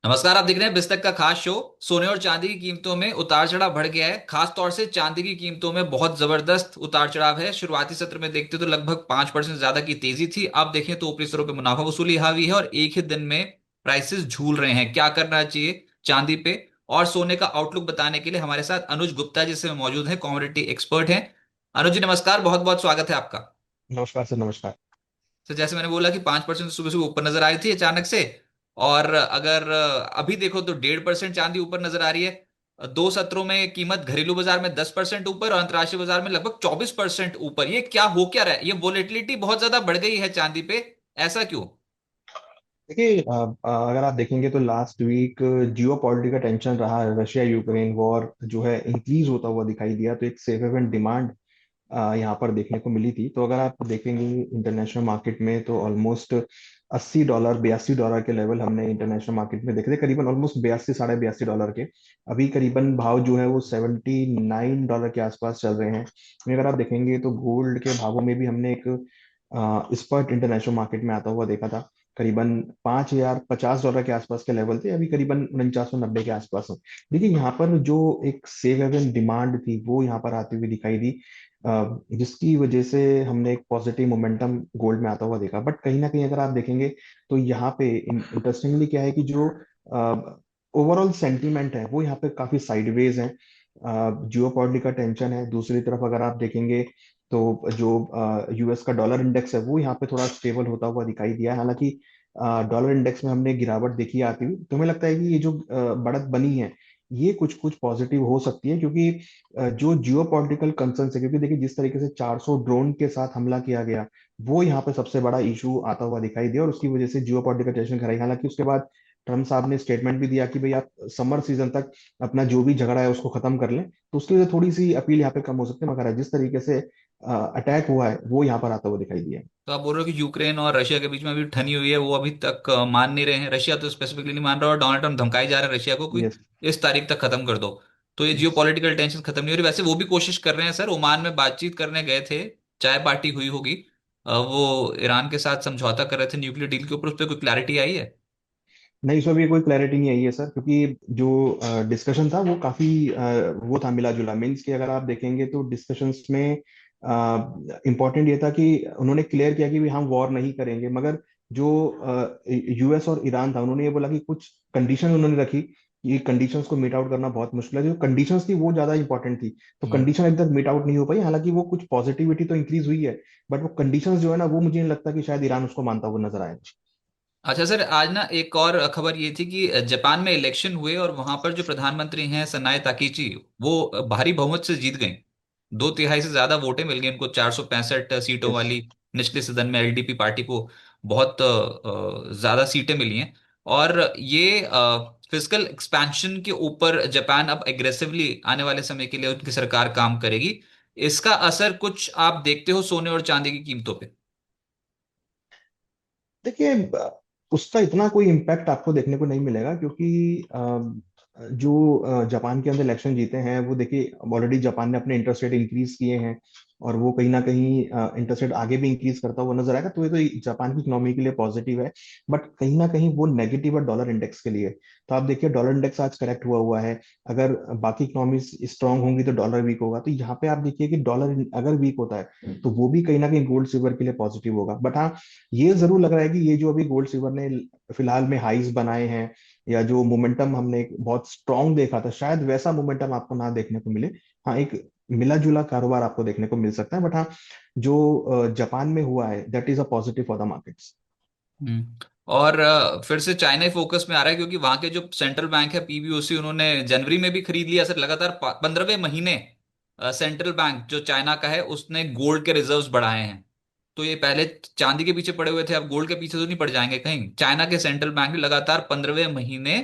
नमस्कार। आप देख रहे हैं बिस्तक का खास शो। सोने और चांदी की कीमतों में उतार चढ़ाव बढ़ गया है। खास तौर से चांदी की कीमतों में बहुत जबरदस्त उतार चढ़ाव है। शुरुआती सत्र में देखते तो लगभग 5% ज्यादा की तेजी थी। अब देखें तो ऊपरी स्तरों पे मुनाफा वसूली हावी है और एक ही दिन में प्राइसेस झूल रहे हैं। क्या करना चाहिए चांदी पे और सोने का आउटलुक बताने के लिए हमारे साथ अनुज गुप्ता जी से मौजूद है, कॉमोडिटी एक्सपर्ट हैं। अनुज जी नमस्कार, बहुत बहुत स्वागत है आपका। नमस्कार सर, नमस्कार। तो जैसे मैंने बोला कि 5% सुबह सुबह ऊपर नजर आई थी अचानक से। और अगर अभी देखो तो 1.5% चांदी ऊपर नजर आ रही है। दो सत्रों में कीमत घरेलू बाजार में 10% ऊपर और अंतर्राष्ट्रीय बाजार में लगभग 24% ऊपर। ये क्या हो क्या रहा है? ये वोलेटिलिटी बहुत ज्यादा बढ़ गई है चांदी पे, ऐसा क्यों? देखिए, अगर आप देखेंगे तो last week geopolitical tension रहा है। रशिया यूक्रेन वॉर जो है इंक्रीज होता हुआ दिखाई दिया, तो एक सेफ हेवन डिमांड यहाँ पर देखने को मिली थी। तो अगर आप देखेंगे इंटरनेशनल मार्केट में तो ऑलमोस्ट $80 $82 के लेवल हमने इंटरनेशनल मार्केट में देखे थे, करीबन ऑलमोस्ट 82 $82 के। अभी करीबन भाव जो है वो $79 के आसपास चल रहे हैं। अगर आप देखेंगे तो गोल्ड के भावों में भी हमने एक स्पर्ट इंटरनेशनल मार्केट में आता हुआ देखा था। करीबन $5,050 के आसपास के लेवल थे, अभी करीबन 4990 के आसपास है। देखिए, यहाँ पर जो एक सेफ हेवन डिमांड थी वो यहाँ पर आती हुई दिखाई दी, जिसकी वजह से हमने एक पॉजिटिव मोमेंटम गोल्ड में आता हुआ देखा। बट कहीं ना कहीं अगर आप देखेंगे तो यहाँ पे इंटरेस्टिंगली क्या है कि जो ओवरऑल सेंटीमेंट है वो यहाँ पे काफी साइडवेज है। जियो पॉलिटिकल टेंशन है, दूसरी तरफ अगर आप देखेंगे तो जो यूएस का डॉलर इंडेक्स है वो यहाँ पे थोड़ा स्टेबल होता हुआ दिखाई दिया है। हालांकि डॉलर इंडेक्स में हमने गिरावट देखी आती हुई, तो हमें लगता है कि ये जो बढ़त बनी है ये कुछ कुछ पॉजिटिव हो सकती है, क्योंकि जो जियो पॉलिटिकल कंसर्न है, क्योंकि देखिए जिस तरीके से 400 ड्रोन के साथ हमला किया गया वो यहाँ पे सबसे बड़ा इशू आता हुआ दिखाई दिया और उसकी वजह से जियो पॉलिटिकल टेंशन कराई। हालांकि उसके बाद ट्रम्प साहब ने स्टेटमेंट भी दिया कि भाई आप समर सीजन तक अपना जो भी झगड़ा है उसको खत्म कर लें, तो उसकी वजह से थोड़ी सी अपील यहाँ पे कम हो सकती है। मगर जिस तरीके से अटैक हुआ है वो यहाँ पर आता हुआ दिखाई दिया है। तो आप बोल रहे हो कि यूक्रेन और रशिया के बीच में अभी ठनी हुई है, वो अभी तक मान नहीं रहे हैं। रशिया तो स्पेसिफिकली नहीं मान रहा और डोनाल्ड ट्रम्प धमकाई जा रहे हैं रशिया को कि यस। इस तारीख तक खत्म कर दो। तो ये जियो पॉलिटिकल टेंशन खत्म नहीं हो रही। वैसे वो भी कोशिश कर रहे हैं सर, ओमान में बातचीत करने गए थे, चाय पार्टी हुई होगी। वो ईरान के साथ समझौता कर रहे थे न्यूक्लियर डील के ऊपर, उस पर कोई क्लैरिटी आई है? नहीं, इसमें भी कोई क्लैरिटी नहीं आई है सर, क्योंकि जो डिस्कशन था वो काफी वो था मिला जुला। मीन्स कि अगर आप देखेंगे तो डिस्कशंस में इम्पोर्टेंट ये था कि उन्होंने क्लियर किया कि भी हम वॉर नहीं करेंगे, मगर जो यूएस और ईरान था उन्होंने ये बोला कि कुछ कंडीशन उन्होंने रखी। ये कंडीशंस को मीट आउट करना बहुत मुश्किल है, जो कंडीशंस थी वो ज्यादा इंपॉर्टेंट थी। तो हम्म। कंडीशन अभी तक मीट आउट नहीं हो पाई। हालांकि वो कुछ पॉजिटिविटी तो इंक्रीज हुई है, बट वो कंडीशंस जो है ना वो मुझे नहीं लगता कि शायद ईरान उसको मानता हुआ नजर आए। अच्छा सर, आज ना एक और खबर ये थी कि जापान में इलेक्शन हुए और वहां पर जो प्रधानमंत्री हैं सनाए ताकीची, वो भारी बहुमत से जीत गए। दो तिहाई से ज्यादा वोटें मिल गई उनको, 465 सीटों यस। वाली निचले सदन में एलडीपी पार्टी को बहुत ज्यादा सीटें मिली हैं। और ये फिजिकल एक्सपेंशन के ऊपर जापान अब एग्रेसिवली आने वाले समय के लिए उनकी सरकार काम करेगी। इसका असर कुछ आप देखते हो सोने और चांदी की कीमतों पे? देखिए, उसका इतना कोई इम्पैक्ट आपको देखने को नहीं मिलेगा, क्योंकि जो जापान के अंदर इलेक्शन जीते हैं वो देखिए ऑलरेडी जापान ने अपने इंटरेस्ट रेट इंक्रीज किए हैं और वो कहीं ना कहीं इंटरेस्ट रेट आगे भी इंक्रीज करता हुआ नजर आएगा, तो ये तो जापान की इकोनॉमी के लिए पॉजिटिव है। बट कहीं ना कहीं वो नेगेटिव है डॉलर इंडेक्स के लिए। तो आप देखिए डॉलर इंडेक्स आज करेक्ट हुआ हुआ है। अगर बाकी इकोनॉमीज स्ट्रांग होंगी तो डॉलर वीक होगा, तो यहाँ पे आप देखिए कि डॉलर अगर वीक होता है तो वो भी कहीं ना कहीं गोल्ड सिल्वर के लिए पॉजिटिव होगा। बट हाँ, ये जरूर लग रहा है कि ये जो अभी गोल्ड सिल्वर ने फिलहाल में हाईज बनाए हैं, या जो मोमेंटम हमने एक बहुत स्ट्रांग देखा था, शायद वैसा मोमेंटम आपको ना देखने को मिले। हाँ, एक मिला जुला कारोबार आपको देखने को मिल सकता है, बट हाँ, जो जापान में हुआ है that is a positive for the markets. और फिर से चाइना ही फोकस में आ रहा है क्योंकि वहां के जो सेंट्रल बैंक है पीबीओसी, उन्होंने जनवरी में भी खरीद लिया सर, लगातार 15वें महीने सेंट्रल बैंक जो चाइना का है उसने गोल्ड के रिजर्व्स बढ़ाए हैं। तो ये पहले चांदी के पीछे पड़े हुए थे, अब गोल्ड के पीछे तो नहीं पड़ जाएंगे कहीं। चाइना के सेंट्रल बैंक ने लगातार 15वें महीने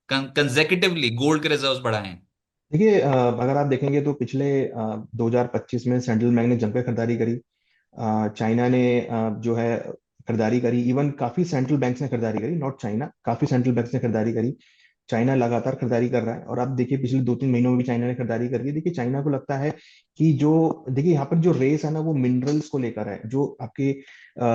कंजेक्यूटिवली गोल्ड के रिजर्व्स बढ़ाए हैं। देखिए, अगर आप देखेंगे तो पिछले 2025 में सेंट्रल बैंक ने जमकर खरीदारी करी। चाइना ने जो है खरीदारी करी। इवन काफी सेंट्रल बैंक्स ने खरीदारी करी, नॉट चाइना, काफी सेंट्रल बैंक्स ने खरीदारी करी। चाइना लगातार खरीदारी कर रहा है, और आप देखिए पिछले 2-3 महीनों में भी चाइना ने खरीदारी करी है। देखिए चाइना को लगता है कि जो, देखिए यहाँ पर जो रेस है ना वो मिनरल्स को लेकर है, जो आपके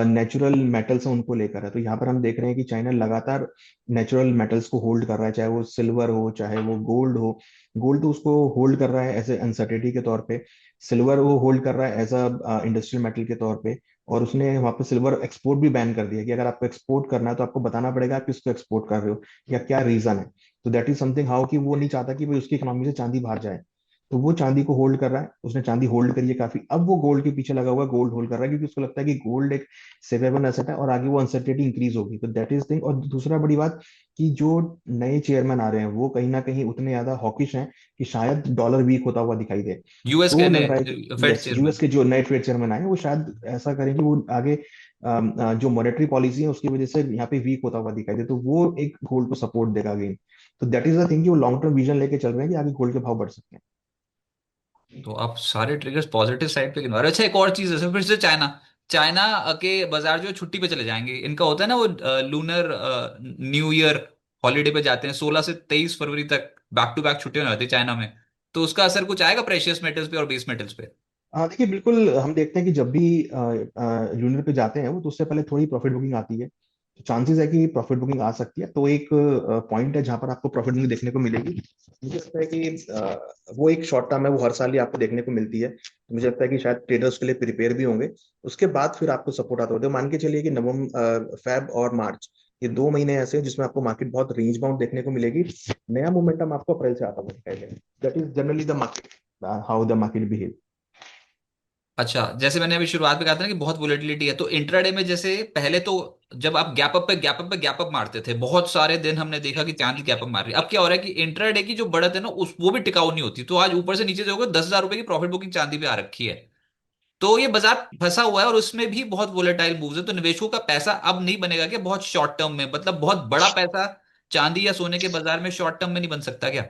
नेचुरल मेटल्स हैं उनको लेकर है। तो यहाँ पर हम देख रहे हैं कि चाइना लगातार नेचुरल मेटल्स को होल्ड कर रहा है, चाहे वो सिल्वर हो चाहे वो गोल्ड हो। गोल्ड तो उसको होल्ड कर रहा है एज ए अनसर्टेनिटी के तौर पे, सिल्वर वो होल्ड कर रहा है एज अ इंडस्ट्रियल मेटल के तौर पे। और उसने वहाँ पे सिल्वर एक्सपोर्ट भी बैन कर दिया कि अगर आपको एक्सपोर्ट करना है तो आपको बताना पड़ेगा आप किसको एक्सपोर्ट कर रहे हो या क्या रीजन है। तो दैट इज समथिंग हाउ, कि वो नहीं चाहता कि भाई उसकी इकोनॉमी से चांदी बाहर जाए। तो वो चांदी को होल्ड कर रहा है, उसने चांदी होल्ड करी है काफी, अब वो गोल्ड के पीछे लगा हुआ है, गोल्ड होल्ड कर रहा है क्योंकि उसको लगता है कि गोल्ड एक सेवेबल एसेट है और आगे वो अनसर्टेनिटी इंक्रीज होगी। तो दैट इज थिंग। और दूसरा बड़ी बात कि जो नए चेयरमैन आ रहे हैं वो कहीं ना कहीं उतने ज्यादा हॉकिश हैं कि शायद डॉलर वीक होता हुआ दिखाई दे। यूएस के तो लग रहा है, नए फेड यस, यूएस चेयरमैन। के जो नए ट्रेड चेयरमैन आए हैं वो शायद ऐसा करें कि वो आगे जो मॉनेटरी पॉलिसी है उसकी वजह से यहाँ पे वीक होता हुआ दिखाई दे, तो वो एक गोल्ड को सपोर्ट देगा अगेन। तो दैट इज द थिंग कि वो लॉन्ग टर्म विजन लेके चल रहे हैं कि आगे गोल्ड के भाव बढ़ सकते हैं। तो आप सारे ट्रिगर्स पॉजिटिव साइड पे गिनवा रहे हो। अच्छा, एक और चीज है सर, फिर से चाइना। चाइना के बाजार जो है छुट्टी पे चले जाएंगे, इनका होता है ना वो लूनर न्यू ईयर हॉलीडे पे जाते हैं, 16 से 23 फरवरी तक बैक टू बैक छुट्टियां होती है चाइना में। तो उसका असर कुछ आएगा प्रेशियस मेटल्स पे और बेस मेटल्स पे? हाँ देखिए बिल्कुल, हम देखते हैं कि जब भी ल्यूनर पे जाते हैं वो, तो उससे पहले थोड़ी प्रॉफिट बुकिंग आती है। तो चांसेस है कि प्रॉफिट बुकिंग आ सकती है, तो एक पॉइंट है जहां पर आपको प्रॉफिट बुकिंग देखने को मिलेगी। मुझे लगता है कि वो एक शॉर्ट टर्म है, वो हर साल ही आपको देखने को मिलती है। तो मुझे लगता है कि शायद ट्रेडर्स के लिए प्रिपेयर भी होंगे। उसके बाद फिर आपको सपोर्ट आता होगा। तो मान के चलिए कि नवंबर, फेब और मार्च, ये 2 महीने ऐसे हैं जिसमें आपको मार्केट बहुत रेंज बाउंड देखने को मिलेगी। नया मोमेंटम आपको अप्रैल से आता हुआ दिखाई देगा। That is generally the market, how the market behave. अच्छा, जैसे मैंने अभी शुरुआत में कहा था ना कि बहुत वोलेटिलिटी है, तो इंट्राडे में जैसे पहले तो जब आप गैप अप पे गैप अप पे गैप अप मारते थे बहुत सारे दिन, हमने देखा कि चांदी गैप अप मार रही है। अब क्या हो रहा है कि इंट्राडे की जो बढ़त है ना उस वो भी टिकाऊ नहीं होती, तो आज ऊपर से नीचे देखोगे 10,000 रुपए की प्रॉफिट बुकिंग चांदी पे आ रखी है। तो ये बाजार फंसा हुआ है और उसमें भी बहुत वोलेटाइल मूव्स है, तो निवेशकों का पैसा अब नहीं बनेगा क्या बहुत शॉर्ट टर्म में, मतलब बहुत बड़ा पैसा चांदी या सोने के बाजार में शॉर्ट टर्म में नहीं बन सकता क्या?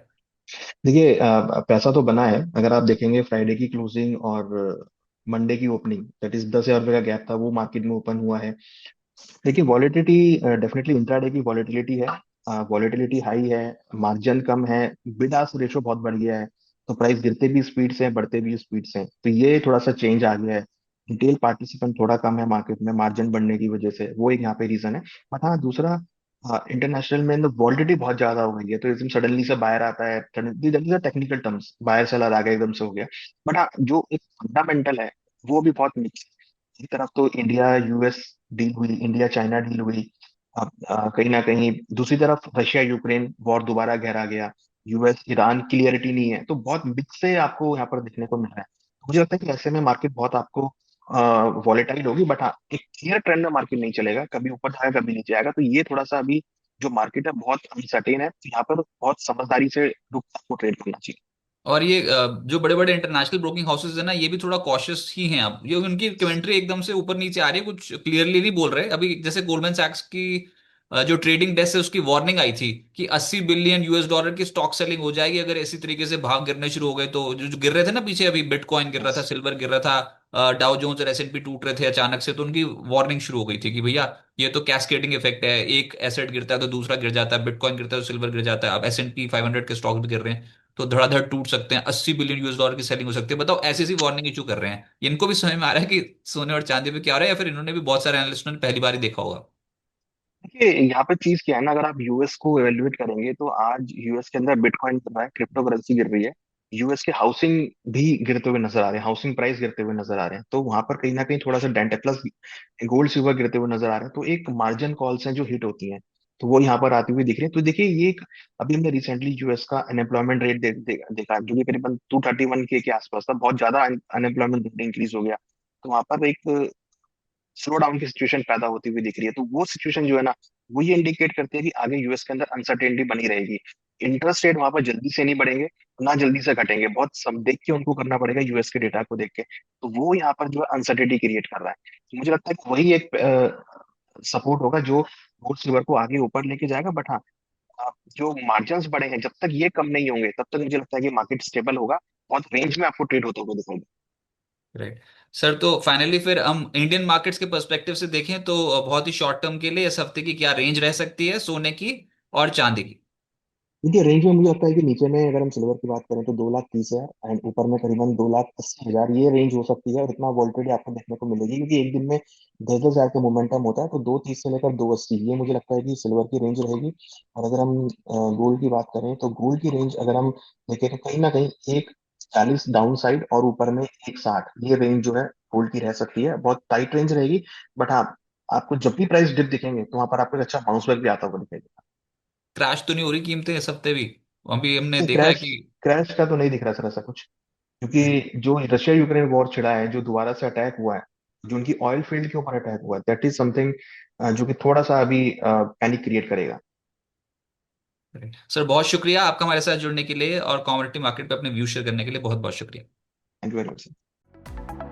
देखिए पैसा तो बना है। अगर आप देखेंगे फ्राइडे की क्लोजिंग और मंडे की ओपनिंग, दैट इज 10,000 रुपये का गैप था, वो मार्केट में ओपन हुआ है। देखिए वॉलेटिलिटी, डेफिनेटली इंट्राडे की वॉलेटिलिटी है, वॉलेटिलिटी हाई है, मार्जिन कम है, बिड आस्क रेशो बहुत बढ़ गया है। तो प्राइस गिरते भी स्पीड से है, बढ़ते भी स्पीड से है। तो ये थोड़ा सा चेंज आ गया है। रिटेल पार्टिसिपेंट थोड़ा कम है मार्केट में मार्जिन बढ़ने की वजह से, वो एक यहाँ पे रीजन है। बट हाँ दूसरा, इंटरनेशनल में वॉलिडिटी बहुत ज्यादा हो गई है, तो एकदम सडनली से बायर आता है, टेक्निकल टर्म्स बायर सेलर आ गया एकदम से हो गया। बट हाँ जो एक फंडामेंटल है वो भी बहुत मिक्स है। एक तरफ तो इंडिया यूएस डील हुई, इंडिया चाइना डील हुई, अब कहीं ना कहीं दूसरी तरफ रशिया यूक्रेन वॉर दोबारा गहरा गया, यूएस ईरान क्लियरिटी नहीं है, तो बहुत मिक्स से आपको यहाँ पर देखने को मिल रहा है। मुझे लगता है कि ऐसे में मार्केट बहुत आपको वॉलेटाइल होगी। बट हाँ एक क्लियर ट्रेंड में मार्केट नहीं चलेगा, कभी ऊपर जाएगा कभी नीचे आएगा। तो ये थोड़ा सा अभी जो मार्केट है बहुत अनसर्टेन है, तो यहाँ पर बहुत समझदारी से रुक आपको ट्रेड करना चाहिए। और ये जो बड़े बड़े इंटरनेशनल ब्रोकिंग हाउसेज है ना, ये भी थोड़ा कॉशियस ही हैं। अब ये उनकी कमेंट्री एकदम से ऊपर नीचे आ रही है, कुछ क्लियरली नहीं बोल रहे अभी। जैसे गोल्डमैन सैक्स की जो ट्रेडिंग डेस्क है उसकी वार्निंग आई थी कि 80 बिलियन US डॉलर की स्टॉक सेलिंग हो जाएगी अगर इसी तरीके से भाव गिरने शुरू हो गए। तो जो गिर रहे थे ना पीछे, अभी बिटकॉइन गिर रहा था, सिल्वर गिर रहा था, डाउ जोन्स और S&P टूट रहे थे अचानक से, तो उनकी वार्निंग शुरू हो गई थी कि भैया ये तो कैस्केडिंग इफेक्ट है, एक एसेट गिरता है तो दूसरा गिर जाता है, बिटकॉइन गिरता है तो सिल्वर गिर जाता है, अब S&P 500 के स्टॉक भी गिर रहे हैं, तो धड़ाधड़ टूट सकते हैं, 80 बिलियन US डॉलर की सेलिंग हो सकती है। बताओ, ऐसी ऐसी वार्निंग इशू कर रहे हैं, इनको भी समझ में आ रहा है कि सोने और चांदी पे क्या हो रहा है, या फिर इन्होंने भी बहुत सारे एनालिस्टों ने पहली बार ही देखा होगा? देखिए यहाँ पे चीज क्या है ना, अगर आप यूएस को एवेल्युएट करेंगे तो आज यूएस के अंदर बिटकॉइन गिर रहा है, क्रिप्टो करेंसी गिर रही है। यूएस के हाउसिंग भी गिरते हुए नजर आ रहे हैं, हाउसिंग प्राइस गिरते हुए नजर आ रहे हैं। तो वहां पर कहीं ना कहीं थोड़ा सा डेंट है, प्लस गोल्ड सिल्वर गिरते हुए नजर आ रहे हैं। तो एक मार्जिन कॉल्स हैं जो हिट होती हैं, तो वो यहाँ पर आती हुई दिख रही है। तो देखिए ये एक, अभी हमने रिसेंटली यूएस का अनएम्प्लॉयमेंट रेट देखा जो कि करीबन 231 के आसपास था, बहुत ज्यादा अनएम्प्लॉयमेंट रेट इंक्रीज हो गया। तो वहां पर एक स्लो डाउन की सिचुएशन पैदा होती हुई दिख रही है। तो वो सिचुएशन जो है ना, वो ये इंडिकेट करती है कि आगे यूएस के अंदर अनसर्टेनिटी बनी रहेगी। इंटरेस्ट रेट वहां पर जल्दी से नहीं बढ़ेंगे, ना जल्दी से घटेंगे, बहुत सब देख के उनको करना पड़ेगा यूएस के डेटा को देख के। तो वो यहाँ पर जो है अनसर्टेनिटी क्रिएट कर रहा है। तो मुझे लगता है कि वही एक सपोर्ट होगा जो गोल्ड सिल्वर को आगे ऊपर लेके जाएगा। बट हाँ जो मार्जिन बढ़े हैं जब तक ये कम नहीं होंगे तब तक मुझे लगता है कि मार्केट स्टेबल होगा, बहुत रेंज में आपको ट्रेड होता हुआ दिखाई राइट सर, तो फाइनली फिर हम इंडियन मार्केट्स के पर्सपेक्टिव से देखें तो बहुत ही शॉर्ट टर्म के लिए इस हफ्ते की क्या रेंज रह सकती है सोने की और चांदी की? देखिए रेंज में मुझे लगता है कि नीचे में अगर हम सिल्वर की बात करें तो 2,30,000 एंड ऊपर में करीबन 2,80,000, ये रेंज हो सकती है। और इतना वॉल्टिलिटी आपको देखने को मिलेगी क्योंकि एक दिन में 10,000 का मोमेंटम होता है। तो 2,30 से लेकर 2,80, ये मुझे लगता है कि सिल्वर की रेंज रहेगी। और अगर हम गोल्ड की बात करें तो गोल्ड की रेंज अगर हम देखें तो कहीं ना कहीं 1,40 डाउन साइड और ऊपर में 1,60, ये रेंज जो है गोल्ड की रह सकती है। बहुत टाइट रेंज रहेगी। बट हाँ, आपको जब भी प्राइस डिप दिखेंगे तो वहां पर आपको एक अच्छा बाउंस बैक भी आता हुआ दिखेगा। क्रैश तो नहीं हो रही कीमतें इस हफ्ते भी? अभी हमने नहीं, देखा है क्रैश कि क्रैश का तो नहीं दिख रहा सर ऐसा कुछ। क्योंकि जो रशिया यूक्रेन वॉर छिड़ा है, जो दोबारा से अटैक हुआ है, जो उनकी ऑयल फील्ड के ऊपर अटैक हुआ है, दैट इज समथिंग जो कि थोड़ा सा अभी पैनिक क्रिएट करेगा। सर बहुत शुक्रिया आपका हमारे साथ जुड़ने के लिए और कमोडिटी मार्केट पे अपने व्यू शेयर करने के लिए बहुत बहुत शुक्रिया। Thank you very much.